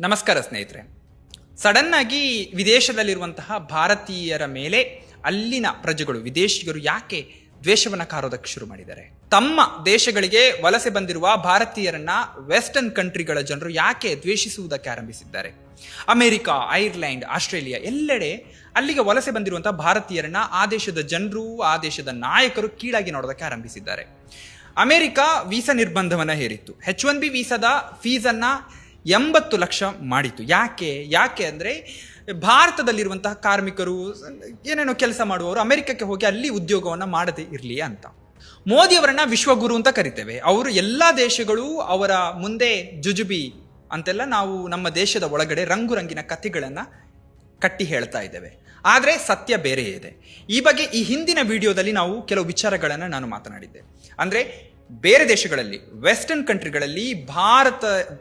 ನಮಸ್ಕಾರ ಸ್ನೇಹಿತರೆ. ಸಡನ್ ಆಗಿ ವಿದೇಶದಲ್ಲಿರುವಂತಹ ಭಾರತೀಯರ ಮೇಲೆ ಅಲ್ಲಿನ ಪ್ರಜೆಗಳು, ವಿದೇಶಿಗರು ಯಾಕೆ ದ್ವೇಷವನ್ನ ಕಾರೋದಕ್ಕೆ ಶುರು ಮಾಡಿದ್ದಾರೆ? ತಮ್ಮ ದೇಶಗಳಿಗೆ ವಲಸೆ ಬಂದಿರುವ ಭಾರತೀಯರನ್ನ ವೆಸ್ಟರ್ನ್ ಕಂಟ್ರಿಗಳ ಜನರು ಯಾಕೆ ದ್ವೇಷಿಸುವುದಕ್ಕೆ ಆರಂಭಿಸಿದ್ದಾರೆ? ಅಮೆರಿಕ, ಐರ್ಲೆಂಡ್, ಆಸ್ಟ್ರೇಲಿಯಾ ಎಲ್ಲೆಡೆ ಅಲ್ಲಿಗೆ ವಲಸೆ ಬಂದಿರುವಂತಹ ಭಾರತೀಯರನ್ನ ಆ ದೇಶದ ಜನರು, ಆ ದೇಶದ ನಾಯಕರು ಕೀಳಾಗಿ ನೋಡೋದಕ್ಕೆ ಆರಂಭಿಸಿದ್ದಾರೆ. ಅಮೆರಿಕ ವೀಸಾ ನಿರ್ಬಂಧವನ್ನ ಹೇರಿತ್ತು. H1B ವೀಸಾದ ಫೀಸನ್ನ 80 ಲಕ್ಷ ಮಾಡಿತು. ಯಾಕೆ ಅಂದರೆ ಭಾರತದಲ್ಲಿರುವಂತಹ ಕಾರ್ಮಿಕರು, ಏನೇನೋ ಕೆಲಸ ಮಾಡುವವರು ಅಮೆರಿಕಕ್ಕೆ ಹೋಗಿ ಅಲ್ಲಿ ಉದ್ಯೋಗವನ್ನು ಮಾಡದೇ ಇರಲಿ ಅಂತ. ಮೋದಿಯವರನ್ನ ವಿಶ್ವಗುರು ಅಂತ ಕರಿತೇವೆ. ಅವರು ಎಲ್ಲ ದೇಶಗಳು ಅವರ ಮುಂದೆ ಜುಜುಬಿ ಅಂತೆಲ್ಲ ನಾವು ನಮ್ಮ ದೇಶದ ಒಳಗಡೆ ರಂಗುರಂಗಿನ ಕಥೆಗಳನ್ನು ಕಟ್ಟಿ ಹೇಳ್ತಾ ಇದ್ದೇವೆ. ಆದರೆ ಸತ್ಯ ಬೇರೆ ಇದೆ. ಈ ಬಗ್ಗೆ ಈ ಹಿಂದಿನ ವಿಡಿಯೋದಲ್ಲಿ ನಾವು ಕೆಲವು ವಿಚಾರಗಳನ್ನು ನಾನು ಮಾತನಾಡಿದ್ದೆ. ಅಂದರೆ ಬೇರೆ ದೇಶಗಳಲ್ಲಿ, ವೆಸ್ಟರ್ನ್ ಕಂಟ್ರಿಗಳಲ್ಲಿ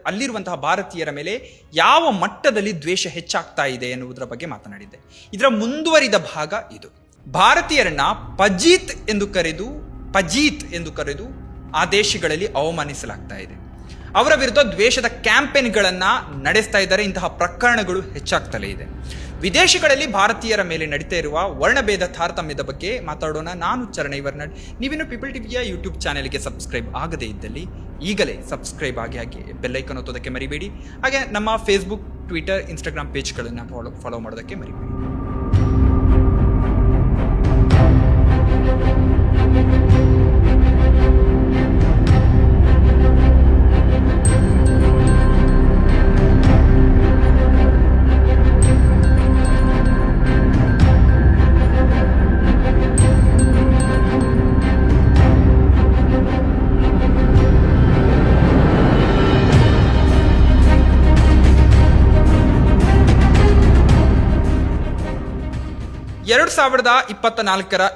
ಅಲ್ಲಿರುವಂತಹ ಭಾರತೀಯರ ಮೇಲೆ ಯಾವ ಮಟ್ಟದಲ್ಲಿ ದ್ವೇಷ ಹೆಚ್ಚಾಗ್ತಾ ಇದೆ ಎನ್ನುವುದರ ಬಗ್ಗೆ ಮಾತನಾಡಿದ್ದೆ. ಇದರ ಮುಂದುವರಿದ ಭಾಗ ಇದು. ಭಾರತೀಯರನ್ನ ಪಜೀತ್ ಎಂದು ಕರೆದು ಆ ದೇಶಗಳಲ್ಲಿ ಅವಮಾನಿಸಲಾಗ್ತಾ ಇದೆ. ಅವರ ವಿರುದ್ಧ ದ್ವೇಷದ ಕ್ಯಾಂಪೇನ್ಗಳನ್ನ ನಡೆಸ್ತಾ ಇದ್ದಾರೆ. ಇಂತಹ ಪ್ರಕರಣಗಳು ಹೆಚ್ಚಾಗ್ತಲೇ ಇದೆ. ವಿದೇಶಗಳಲ್ಲಿ ಭಾರತೀಯರ ಮೇಲೆ ನಡೀತಾ ಇರುವ ವರ್ಣಭೇದ ತಾರತಮ್ಯದ ಬಗ್ಗೆ ಮಾತಾಡೋಣ. ನಾನು ಚರಣ ಇವರ್ನಾಡ್. ನೀವಿನ್ನು ಪೀಪಲ್ ಟಿವಿಯ ಯೂಟ್ಯೂಬ್ ಚಾನೆಲ್ಗೆ ಸಬ್ಸ್ಕ್ರೈಬ್ ಆಗದೇ ಇದ್ದಲ್ಲಿ ಈಗಲೇ ಸಬ್ಸ್ಕ್ರೈಬ್ ಆಗಿ ಬೆಲ್ಲೈಕನ್ ಒತ್ತೋದಕ್ಕೆ ಮರಿಬೇಡಿ. ಹಾಗೆ ನಮ್ಮ ಫೇಸ್ಬುಕ್, ಟ್ವಿಟರ್, ಇನ್ಸ್ಟಾಗ್ರಾಮ್ ಪೇಜ್ಗಳನ್ನು ಫಾಲೋ ಮಾಡೋದಕ್ಕೆ ಮರಿಬೇಡಿ.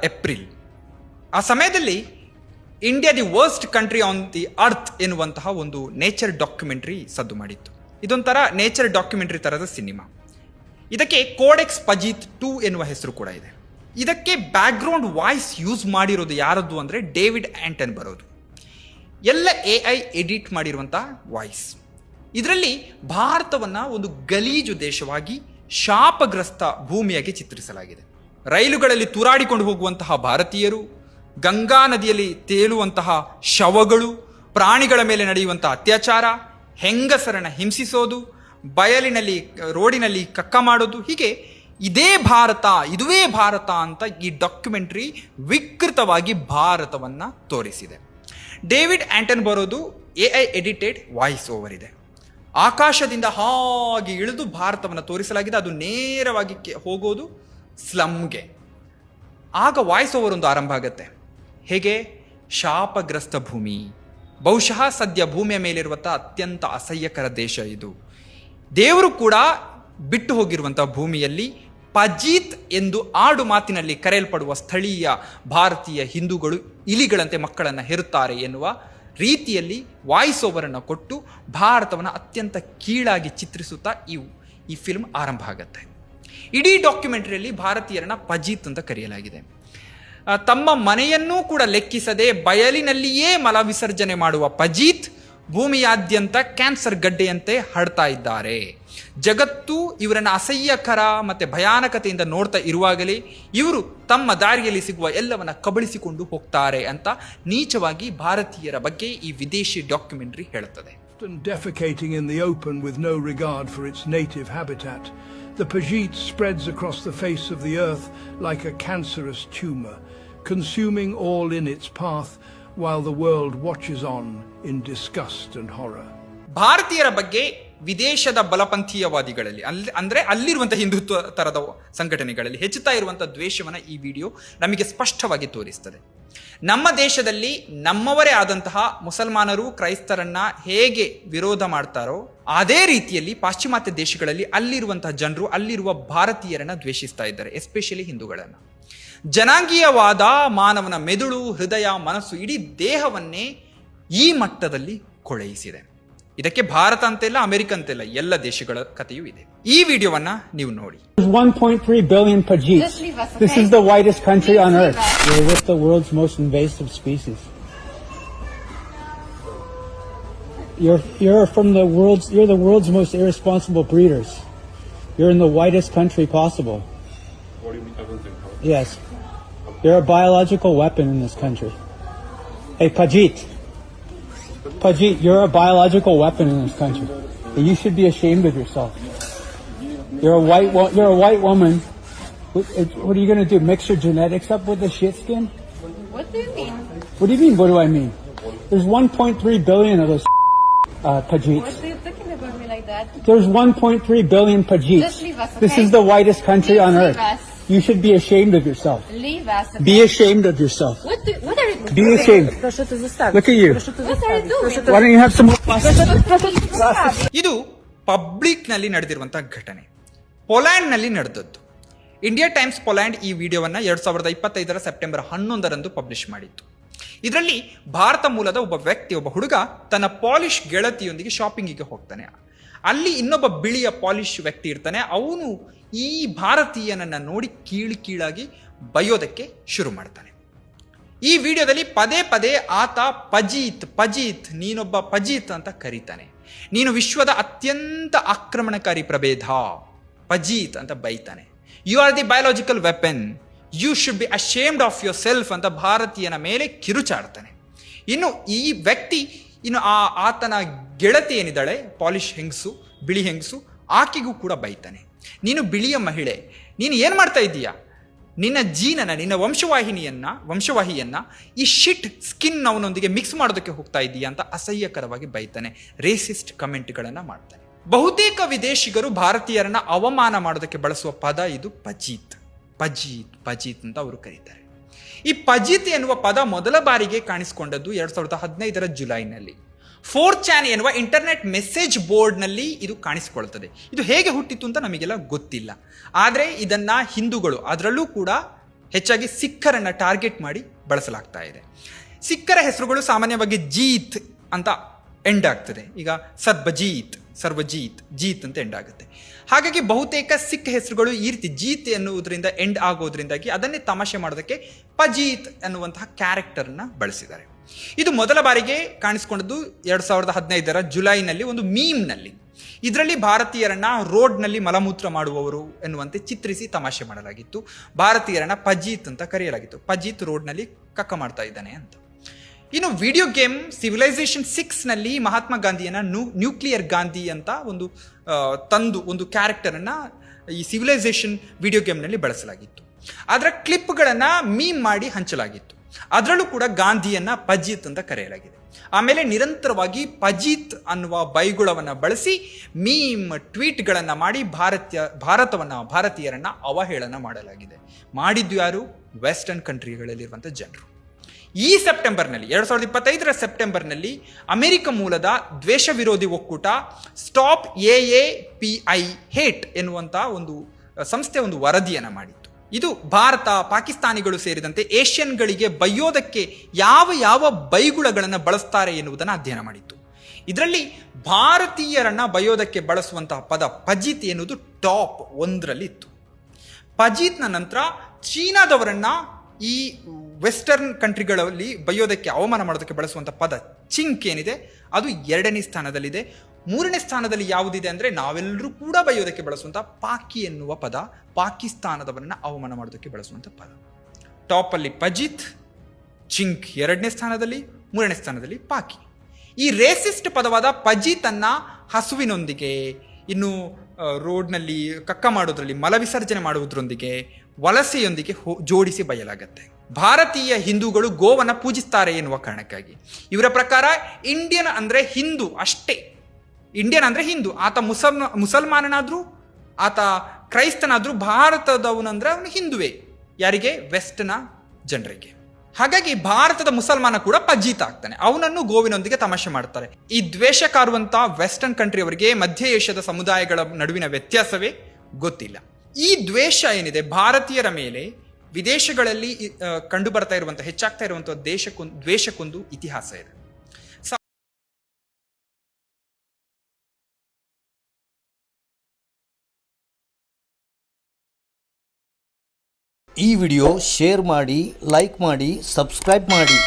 ಏಪ್ರಿಲ್ ಆ ಸಮಯದಲ್ಲಿ India the worst country on the earth ಎನ್ನುವಂತಹ ಒಂದು ನೇಚರ್ ಡಾಕ್ಯುಮೆಂಟ್ರಿ ಸದ್ದು ಮಾಡಿತ್ತು. ಇದೊಂಥರ ನೇಚರ್ ಡಾಕ್ಯುಮೆಂಟ್ರಿ ತರದ ಸಿನಿಮಾ. ಇದಕ್ಕೆ ಕೋಡೆಕ್ಸ್ ಪಜೀತ್ 2 ಎನ್ನುವ ಹೆಸರು ಕೂಡ ಇದೆ. ಇದಕ್ಕೆ ಬ್ಯಾಕ್ಗ್ರೌಂಡ್ ವಾಯ್ಸ್ ಯೂಸ್ ಮಾಡಿರೋದು ಯಾರದ್ದು ಅಂದರೆ ಡೇವಿಡ್ ಆಂಟನ್ ಬರೋದು. ಎಲ್ಲ AI ಎಡಿಟ್ ಮಾಡಿರುವಂತಹ ವಾಯ್ಸ್. ಇದರಲ್ಲಿ ಭಾರತವನ್ನ ಒಂದು ಗಲೀಜು ದೇಶವಾಗಿ, ಶಾಪಗ್ರಸ್ತ ಭೂಮಿಯಾಗಿ ಚಿತ್ರಿಸಲಾಗಿದೆ. ರೈಲುಗಳಲ್ಲಿ ತೂರಾಡಿಕೊಂಡು ಹೋಗುವಂತಹ ಭಾರತೀಯರು, ಗಂಗಾ ನದಿಯಲ್ಲಿ ತೇಲುವಂತಹ ಶವಗಳು, ಪ್ರಾಣಿಗಳ ಮೇಲೆ ನಡೆಯುವಂತಹ ಅತ್ಯಾಚಾರ, ಹೆಂಗಸರನ್ನ ಹಿಂಸಿಸೋದು, ಬಯಲಿನಲ್ಲಿ ರೋಡಿನಲ್ಲಿ ಕಕ್ಕ ಮಾಡೋದು, ಹೀಗೆ ಇದುವೇ ಭಾರತ ಅಂತ ಈ ಡಾಕ್ಯುಮೆಂಟ್ರಿ ವಿಕೃತವಾಗಿ ಭಾರತವನ್ನ ತೋರಿಸಿದೆ. ಡೇವಿಡ್ ಆಂಟನ್ ಬರೋದು AI ಎಡಿಟೆಡ್ ವಾಯ್ಸ್ ಓವರ್ ಇದೆ. ಆಕಾಶದಿಂದ ಹಾಗೆ ಇಳಿದು ಭಾರತವನ್ನು ತೋರಿಸಲಾಗಿದೆ. ಅದು ನೇರವಾಗಿ ಹೋಗೋದು ಸ್ಲಮ್ಗೆ. ಆಗ ವಾಯ್ಸ್ ಓವರ್ ಒಂದು ಆರಂಭ ಆಗುತ್ತೆ. ಹೇಗೆ? ಶಾಪಗ್ರಸ್ತ ಭೂಮಿ, ಬಹುಶಃ ಸದ್ಯ ಭೂಮಿಯ ಮೇಲಿರುವಂಥ ಅತ್ಯಂತ ಅಸಹ್ಯಕರ ದೇಶ ಇದು. ದೇವರು ಕೂಡ ಬಿಟ್ಟು ಹೋಗಿರುವಂತಹ ಭೂಮಿಯಲ್ಲಿ ಪಜೀತ್ ಎಂದು ಆಡು ಮಾತಿನಲ್ಲಿ ಕರೆಯಲ್ಪಡುವ ಸ್ಥಳೀಯ ಭಾರತೀಯ ಹಿಂದೂಗಳು ಇಲಿಗಳಂತೆ ಮಕ್ಕಳನ್ನು ಹೆರುತ್ತಾರೆ ಎನ್ನುವ ರೀತಿಯಲ್ಲಿ ವಾಯ್ಸ್ ಓವರನ್ನು ಕೊಟ್ಟು ಭಾರತವನ್ನು ಅತ್ಯಂತ ಕೀಳಾಗಿ ಚಿತ್ರಿಸುತ್ತಾ ಈ ಫಿಲ್ಮ್ ಆರಂಭ ಆಗುತ್ತೆ. ಇಡೀ ಡಾಕ್ಯುಮೆಂಟ್ರಿಯಲ್ಲಿ ಭಾರತೀಯರನ್ನ ಪಜೀತ್ ಅಂತ ಕರೆಯಲಾಗಿದೆ. ತಮ್ಮ ಮನೆಯನ್ನೂ ಕೂಡ ಲೆಕ್ಕಿಸದೆ ಬಯಲಿನಲ್ಲಿಯೇ ಮಲ ವಿಸರ್ಜನೆ ಮಾಡುವ ಪಜೀತ್ ಭೂಮಿಯಾದ್ಯಂತ ಕ್ಯಾನ್ಸರ್ ಗಡ್ಡೆಯಂತೆ ಹರಡ್ತಾ ಇದ್ದಾರೆ. ಜಗತ್ತು ಇವರನ್ನ ಅಸಹ್ಯಕರ ಮತ್ತೆ ಭಯಾನಕತೆಯಿಂದ ನೋಡ್ತಾ ಇರುವಾಗಲೇ ಇವರು ತಮ್ಮ ದಾರಿಯಲ್ಲಿ ಸಿಗುವ ಎಲ್ಲವನ್ನ ಕಬಳಿಸಿಕೊಂಡು ಹೋಗ್ತಾರೆ ಅಂತ ನೀಚವಾಗಿ ಭಾರತೀಯರ ಬಗ್ಗೆ ಈ ವಿದೇಶಿ ಡಾಕ್ಯುಮೆಂಟ್ರಿ ಹೇಳುತ್ತದೆ. Defecating in the open with no regard for its native habitat, the Pajit spreads across the face of the earth like a cancerous tumor, consuming all in its path while the world watches on in disgust and horror. ಭಾರತೀಯರ ಬಗ್ಗೆ ವಿದೇಶದ ಬಲಪಂಥೀಯವಾದಿಗಳಲ್ಲಿ ಅಂದ್ರೆ ಅಲ್ಲಿರುವಂತಹ ಹಿಂದುತ್ವ ತರದ ಸಂಘಟನೆಗಳಲ್ಲಿ ಹೆಚ್ಚುತ್ತಾ ಇರುವಂತಹ ದ್ವೇಷವನ್ನ ಈ video ನಮಗೆ ಸ್ಪಷ್ಟವಾಗಿ ತೋರಿಸ್ತದೆ. ನಮ್ಮ ದೇಶದಲ್ಲಿ ನಮ್ಮವರೇ ಆದಂತಹ ಮುಸಲ್ಮಾನರು ಕ್ರೈಸ್ತರನ್ನ ಹೇಗೆ ವಿರೋಧ ಮಾಡ್ತಾರೋ ಅದೇ ರೀತಿಯಲ್ಲಿ ಪಾಶ್ಚಿಮಾತ್ಯ ದೇಶಗಳಲ್ಲಿ ಅಲ್ಲಿರುವಂತಹ ಜನರು ಅಲ್ಲಿರುವ ಭಾರತೀಯರನ್ನ ದ್ವೇಷಿಸ್ತಾ ಇದ್ದಾರೆ, ಎಸ್ಪೆಷಲಿ ಹಿಂದೂಗಳನ್ನ. ಜನಾಂಗೀಯವಾದ ಮಾನವನ ಮೆದುಳು, ಹೃದಯ, ಮನಸ್ಸು, ಇಡೀ ದೇಹವನ್ನೇ ಈ ಮಟ್ಟದಲ್ಲಿ ಕೊಳೆಯಿಸಿದೆ. ಇದಕ್ಕೆ ಭಾರತ ಅಂತೆಲ್ಲ, ಅಮೆರಿಕ ಅಂತೆಲ್ಲ, ಎಲ್ಲ ದೇಶಗಳ ಕಥೆಯೂ ಇದೆ. ಈ ವಿಡಿಯೋವನ್ನ ನೀವು ನೋಡಿ. 1.3 billion Pajeets. This is the whitest country on earth. We're with the world's most invasive species. You're the world's most irresponsible breeders. You're in the whitest country possible. What do you mean? Everything. Yes. You're a biological weapon in this country. Hey, Pajit, you're a biological weapon in this country. And you should be ashamed of yourself. You're a white woman. What are you going to do? Mix your genetics up with the shit skin? What do you mean? What do you mean? What do I mean? There's 1.3 billion of those Pajits. What are you talking about me like that? There's 1.3 billion Pajits. Just leave us, okay? This is the whitest country Please on leave earth. us. You should be ashamed of yourself. Leave us. Okay? Be ashamed of yourself. What are you doing? Be ashamed. Look at you. What are you doing? Why don't you have some more classes? ಇದು ಪಬ್ಲಿಕ್ನಲ್ಲಿ ನಡೆದಿರುವಂತಹ ಘಟನೆ, ಪೋಲ್ಯಾಂಡ್ನಲ್ಲಿ ನಡೆದದ್ದು. India times Poland ಈ ವಿಡಿಯೋವನ್ನು 2025 September 11 publish ಮಾಡಿತ್ತು. ಇದರಲ್ಲಿ ಭಾರತ ಮೂಲದ ಒಬ್ಬ ವ್ಯಕ್ತಿ, ಒಬ್ಬ ಹುಡುಗ ತನ್ನ ಪಾಲಿಶ್ ಗೆಳತಿಯೊಂದಿಗೆ ಶಾಪಿಂಗಿಗೆ ಹೋಗ್ತಾನೆ. ಅಲ್ಲಿ ಇನ್ನೊಬ್ಬ ಬಿಳಿಯ ಪಾಲಿಶ್ ವ್ಯಕ್ತಿ ಇರ್ತಾನೆ. ಅವನು ಈ ಭಾರತೀಯನನ್ನು ನೋಡಿ ಕೀಳಾಗಿ ಬೈಯೋದಕ್ಕೆ ಶುರು ಮಾಡ್ತಾನೆ. ಈ ವಿಡಿಯೋದಲ್ಲಿ ಪದೇ ಪದೇ ಆತ ಪಜೀತ್ ನೀನೊಬ್ಬ ಪಜೀತ್ ಅಂತ ಕರೀತಾನೆ. ನೀನು ವಿಶ್ವದ ಅತ್ಯಂತ ಆಕ್ರಮಣಕಾರಿ ಪ್ರಭೇದ ಪಜೀತ್ ಅಂತ ಬೈತಾನೆ. You are the biological weapon, you should be ashamed of yourself ಅಂತ ಭಾರತೀಯನ ಮೇಲೆ ಕಿರುಚಾಡ್ತಾನೆ. ಇನ್ನು ಈ ವ್ಯಕ್ತಿ ಆತನ ಗೆಳತಿ ಏನಿದ್ದಾಳೆ, ಪಾಲಿಶ್ ಹೆಂಗಸು, ಬಿಳಿ ಹೆಂಗಸು, ಆಕೆಗೂ ಕೂಡ ಬೈತಾನೆ. ನೀನು ಬಿಳಿಯ ಮಹಿಳೆ, ನೀನು ಏನು ಮಾಡ್ತಾ ಇದ್ದೀಯಾ? ನಿನ್ನ ನಿನ್ನ ವಂಶವಾಹಿಯನ್ನ ಈ ಶಿಟ್ ಸ್ಕಿನ್ ಅವನೊಂದಿಗೆ ಮಿಕ್ಸ್ ಮಾಡೋದಕ್ಕೆ ಹೋಗ್ತಾ ಇದೀಯಾ ಅಂತ ಅಸಹ್ಯಕರವಾಗಿ ಬೈತಾನೆ. ರೇಸಿಸ್ಟ್ ಕಮೆಂಟ್ಗಳನ್ನು ಮಾಡ್ತಾನೆ. ಬಹುತೇಕ ವಿದೇಶಿಗರು ಭಾರತೀಯರನ್ನ ಅವಮಾನ ಮಾಡೋದಕ್ಕೆ ಬಳಸುವ ಪದ ಇದು ಪಜೀತ್ ಅಂತ ಅವರು ಕರೀತಾರೆ. ಈ ಪಜೀತ್ ಎನ್ನುವ ಪದ ಮೊದಲ ಬಾರಿಗೆ ಕಾಣಿಸಿಕೊಂಡದ್ದು 2015 ಜುಲೈನಲ್ಲಿ 4chan ಎನ್ನುವ ಇಂಟರ್ನೆಟ್ ಮೆಸೇಜ್ ಬೋರ್ಡ್ನಲ್ಲಿ ಇದು ಕಾಣಿಸಿಕೊಳ್ಳುತ್ತದೆ. ಇದು ಹೇಗೆ ಹುಟ್ಟಿತು ಅಂತ ನಮಗೆಲ್ಲ ಗೊತ್ತಿಲ್ಲ. ಆದರೆ ಇದನ್ನ ಹಿಂದೂಗಳು, ಅದರಲ್ಲೂ ಕೂಡ ಹೆಚ್ಚಾಗಿ ಸಿಖ್ಖರನ್ನ ಟಾರ್ಗೆಟ್ ಮಾಡಿ ಬಳಸಲಾಗ್ತಾ ಇದೆ. ಸಿಖ್ಖರ ಹೆಸರುಗಳು ಸಾಮಾನ್ಯವಾಗಿ ಜೀತ್ ಅಂತ ಎಂಡ್ ಆಗ್ತದೆ. ಈಗ ಸರ್ವಜೀತ್ ಜೀತ್ ಅಂತ ಎಂಡ್ ಆಗುತ್ತೆ. ಹಾಗಾಗಿ ಬಹುತೇಕ ಸಿಖ್ ಹೆಸರುಗಳು ಈ ರೀತಿ ಜೀತ್ ಎನ್ನುವುದರಿಂದ ಎಂಡ್ ಆಗೋದ್ರಿಂದಾಗಿ ಅದನ್ನೇ ತಮಾಷೆ ಮಾಡೋದಕ್ಕೆ ಪಜೀತ್ ಎನ್ನುವಂತಹ ಕ್ಯಾರೆಕ್ಟರ್ನ ಬಳಸಿದ್ದಾರೆ. ಇದು ಮೊದಲ ಬಾರಿಗೆ ಕಾಣಿಸಿಕೊಂಡದ್ದು 2015 ಜುಲೈನಲ್ಲಿ ಒಂದು ಮೀಮ್ನಲ್ಲಿ. ಇದರಲ್ಲಿ ಭಾರತೀಯರನ್ನ ರೋಡ್ನಲ್ಲಿ ಮಲಮೂತ್ರ ಮಾಡುವವರು ಎನ್ನುವಂತೆ ಚಿತ್ರಿಸಿ ತಮಾಷೆ ಮಾಡಲಾಗಿತ್ತು. ಭಾರತೀಯರನ್ನ ಪಜೀತ್ ಅಂತ ಕರೆಯಲಾಗಿತ್ತು. ಪಜೀತ್ ರೋಡ್ನಲ್ಲಿ ಕಕ್ಕ ಮಾಡ್ತಾ ಇದ್ದಾನೆ ಅಂತ. ಇನ್ನು ವಿಡಿಯೋ ಗೇಮ್ ಸಿವಿಲೈಸೇಷನ್ 6ನಲ್ಲಿ ಮಹಾತ್ಮ ಗಾಂಧಿಯನ್ನ ನ್ಯೂಕ್ಲಿಯರ್ ಗಾಂಧಿ ಅಂತ ಒಂದು ಕ್ಯಾರೆಕ್ಟರನ್ನ ಈ ಸಿವಿಲೈಸೇಷನ್ ವಿಡಿಯೋ ಗೇಮ್ನಲ್ಲಿ ಬಳಸಲಾಗಿತ್ತು. ಅದರ ಕ್ಲಿಪ್ಗಳನ್ನು ಮೀಮ್ ಮಾಡಿ ಹಂಚಲಾಗಿತ್ತು. ಅದರಲ್ಲೂ ಕೂಡ ಗಾಂಧಿಯನ್ನ ಪಜೀತ್ ಅಂತ ಕರೆಯಲಾಗಿದೆ. ಆಮೇಲೆ ನಿರಂತರವಾಗಿ ಪಜೀತ್ ಅನ್ನುವ ಬೈಗುಳವನ್ನು ಬಳಸಿ ಮೀಮ್ ಟ್ವೀಟ್ಗಳನ್ನು ಮಾಡಿ ಭಾರತೀಯರನ್ನ ಅವಹೇಳನ ಮಾಡಲಾಗಿದೆ. ಮಾಡಿದ್ದು ಯಾರು? ವೆಸ್ಟರ್ನ್ ಕಂಟ್ರಿಗಳಲ್ಲಿರುವಂಥ ಜನರು. ಈ ಸೆಪ್ಟೆಂಬರ್ನಲ್ಲಿ 2025 ಸೆಪ್ಟೆಂಬರ್ನಲ್ಲಿ ಅಮೆರಿಕ ಮೂಲದ ದ್ವೇಷ ವಿರೋಧಿ ಒಕ್ಕೂಟ ಸ್ಟಾಪ್ AAPI ಹೇಟ್ ಎನ್ನುವಂಥ ಒಂದು ಸಂಸ್ಥೆ ಒಂದು ವರದಿಯನ್ನು ಮಾಡಿತ್ತು. ಇದು ಭಾರತ, ಪಾಕಿಸ್ತಾನಿಗಳು ಸೇರಿದಂತೆ ಏಷ್ಯನ್ಗಳಿಗೆ ಬೈಯೋದಕ್ಕೆ ಯಾವ ಬೈಗುಳಗಳನ್ನು ಬಳಸ್ತಾರೆ ಎನ್ನುವುದನ್ನು ಅಧ್ಯಯನ ಮಾಡಿತ್ತು. ಇದರಲ್ಲಿ ಭಾರತೀಯರನ್ನ ಬೈಯೋದಕ್ಕೆ ಬಳಸುವಂತಹ ಪದ ಪಜೀತ್ ಎನ್ನುವುದು ಟಾಪ್ 1ರಲ್ಲಿ ಇತ್ತು. ಪಜೀತ್ನ ನಂತರ ಚೀನಾದವರನ್ನ ಈ ವೆಸ್ಟರ್ನ್ ಕಂಟ್ರಿಗಳಲ್ಲಿ ಬೈಯೋದಕ್ಕೆ, ಅವಮಾನ ಮಾಡೋದಕ್ಕೆ ಬಳಸುವಂಥ ಪದ ಚಿಂಕ್ ಏನಿದೆ ಅದು 2ನೇ ಸ್ಥಾನದಲ್ಲಿದೆ. 3ನೇ ಸ್ಥಾನದಲ್ಲಿ ಯಾವುದಿದೆ ಅಂದರೆ ನಾವೆಲ್ಲರೂ ಕೂಡ ಬೈಯೋದಕ್ಕೆ ಬಳಸುವಂಥ ಪಾಕಿ ಎನ್ನುವ ಪದ, ಪಾಕಿಸ್ತಾನದವರನ್ನ ಅವಮಾನ ಮಾಡೋದಕ್ಕೆ ಬಳಸುವಂಥ ಪದ. ಟಾಪಲ್ಲಿ ಪಜೀತ್, ಚಿಂಕ್ 2ನೇ ಸ್ಥಾನದಲ್ಲಿ, 3ನೇ ಸ್ಥಾನದಲ್ಲಿ ಪಾಕಿ. ಈ ರೇಸಿಸ್ಟ್ ಪದವಾದ ಪಜೀತನ್ನ ಹಸುವಿನೊಂದಿಗೆ, ಇನ್ನು ರೋಡ್ನಲ್ಲಿ ಕಕ್ಕ ಮಾಡೋದ್ರಲ್ಲಿ, ಮಲವಿಸರ್ಜನೆ ಮಾಡುವುದರೊಂದಿಗೆ, ವಲಸೆಯೊಂದಿಗೆ ಜೋಡಿಸಿ ಬಯಲಾಗತ್ತೆ. ಭಾರತೀಯ ಹಿಂದೂಗಳು ಗೋವನ್ನ ಪೂಜಿಸ್ತಾರೆ ಎನ್ನುವ ಕಾರಣಕ್ಕಾಗಿ. ಇವರ ಪ್ರಕಾರ ಇಂಡಿಯನ್ ಅಂದ್ರೆ ಹಿಂದೂ ಅಷ್ಟೇ. ಇಂಡಿಯನ್ ಅಂದ್ರೆ ಹಿಂದೂ. ಆತ ಮುಸಲ್ಮಾನನಾದ್ರೂ, ಆತ ಕ್ರೈಸ್ತನಾದ್ರೂ, ಭಾರತದವನಂದ್ರೆ ಅವನು ಹಿಂದುವೇ. ಯಾರಿಗೆ? ವೆಸ್ಟ್ನ ಜನರಿಗೆ. ಹಾಗಾಗಿ ಭಾರತದ ಮುಸಲ್ಮಾನ ಕೂಡ ಪಜೀತ್ ಆಗ್ತಾನೆ. ಅವನನ್ನು ಗೋವಿನೊಂದಿಗೆ ತಮಾಷೆ ಮಾಡ್ತಾರೆ. ಈ ದ್ವೇಷ ಕಾರುವಂತ ವೆಸ್ಟರ್ನ್ ಕಂಟ್ರಿಯವರಿಗೆ ಮಧ್ಯ ಏಷ್ಯಾದ ಸಮುದಾಯಗಳ ನಡುವಿನ ವ್ಯತ್ಯಾಸವೇ ಗೊತ್ತಿಲ್ಲ. ಈ ದ್ವೇಷ ಏನಿದೆ ಭಾರತೀಯರ ಮೇಲೆ ವಿದೇಶಗಳಲ್ಲಿ ಕಂಡು ಬರ್ತಾ ಇರುವಂಥ, ಹೆಚ್ಚಾಗ್ತಾ ಇರುವಂಥ ದ್ವೇಷಕ್ಕೊಂದು ಇತಿಹಾಸ ಇದೆ. ಈ ವಿಡಿಯೋ ಶೇರ್ ಮಾಡಿ, ಲೈಕ್ ಮಾಡಿ, ಸಬ್ಸ್ಕ್ರೈಬ್ ಮಾಡಿ.